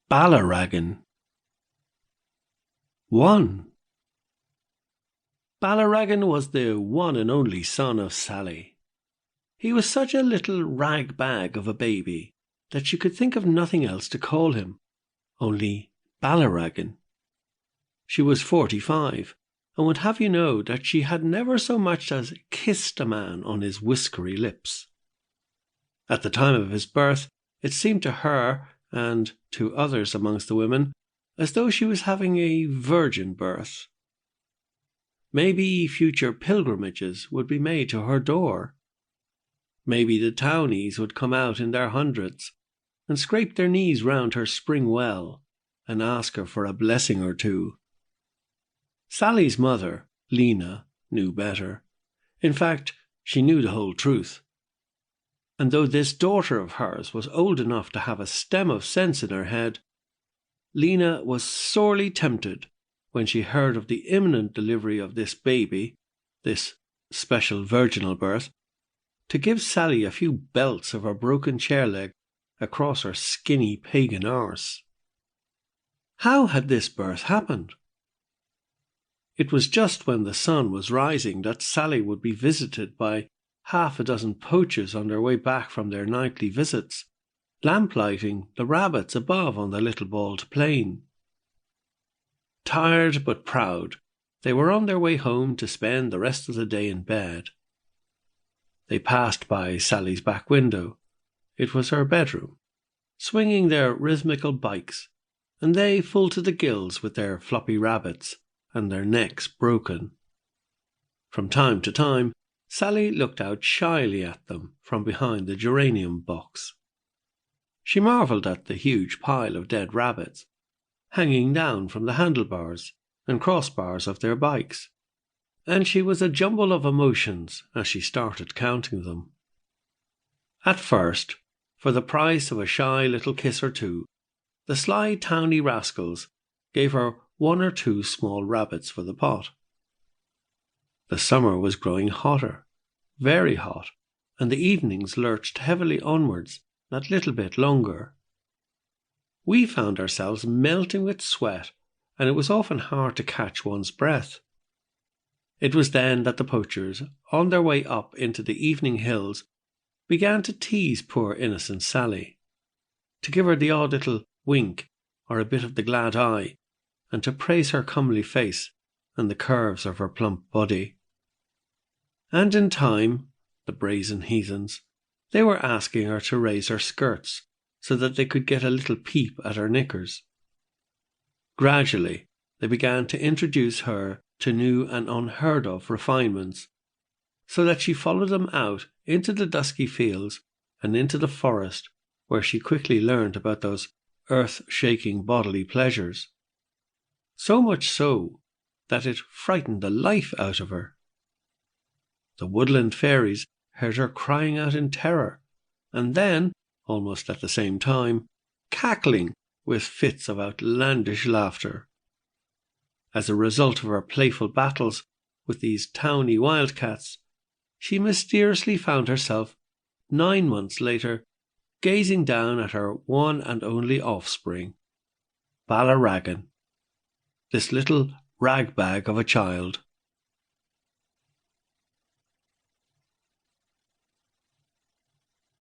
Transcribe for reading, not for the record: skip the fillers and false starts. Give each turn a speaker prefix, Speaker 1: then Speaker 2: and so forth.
Speaker 1: Ballaragan. 1. Ballaragan was the one and only son of Sally. He was such a little rag bag of a baby that she could think of nothing else to call him, only Ballaragan. She was 45, and would have you know that she had never so much as kissed a man on his whiskery lips. At the time of his birth, it seemed to her, and to others amongst the women, as though she was having a virgin birth. Maybe future pilgrimages would be made to her door. Maybe the townies would come out in their hundreds and scrape their knees round her spring well and ask her for a blessing or two. Sally's mother, Lena, knew better. In fact, she knew the whole truth. And though this daughter of hers was old enough to have a stem of sense in her head, Lena was sorely tempted when she heard of the imminent delivery of this baby, this special virginal birth, to give Sally a few belts of her broken chair leg across her skinny pagan arse. How had this birth happened? It was just when the sun was rising that Sally would be visited by half a dozen poachers on their way back from their nightly visits, lamplighting the rabbits above on the little bald plain. Tired but proud, they were on their way home to spend the rest of the day in bed. They passed by Sally's back window. It was her bedroom, swinging their rhythmical bikes, and they full to the gills with their floppy rabbits and their necks broken. From time to time, Sally looked out shyly at them from behind the geranium box. She marvelled at the huge pile of dead rabbits, hanging down from the handlebars and crossbars of their bikes, and she was a jumble of emotions as she started counting them. At first, for the price of a shy little kiss or two, the sly towny rascals gave her 1 or 2 small rabbits for the pot. The summer was growing hotter, very hot, and the evenings lurched heavily onwards that little bit longer. We found ourselves melting with sweat, and it was often hard to catch one's breath. It was then that the poachers, on their way up into the evening hills, began to tease poor innocent Sally, to give her the odd little wink or a bit of the glad eye, and to praise her comely face and the curves of her plump body. And in time, the brazen heathens, they were asking her to raise her skirts so that they could get a little peep at her knickers. Gradually, they began to introduce her to new and unheard of refinements, so that she followed them out into the dusky fields and into the forest, where she quickly learned about those earth-shaking bodily pleasures. So much so that it frightened the life out of her. The woodland fairies heard her crying out in terror, and then, almost at the same time, cackling with fits of outlandish laughter. As a result of her playful battles with these towny wildcats, she mysteriously found herself, 9 months later, gazing down at her one and only offspring, Ballaragan, this little rag-bag of a child.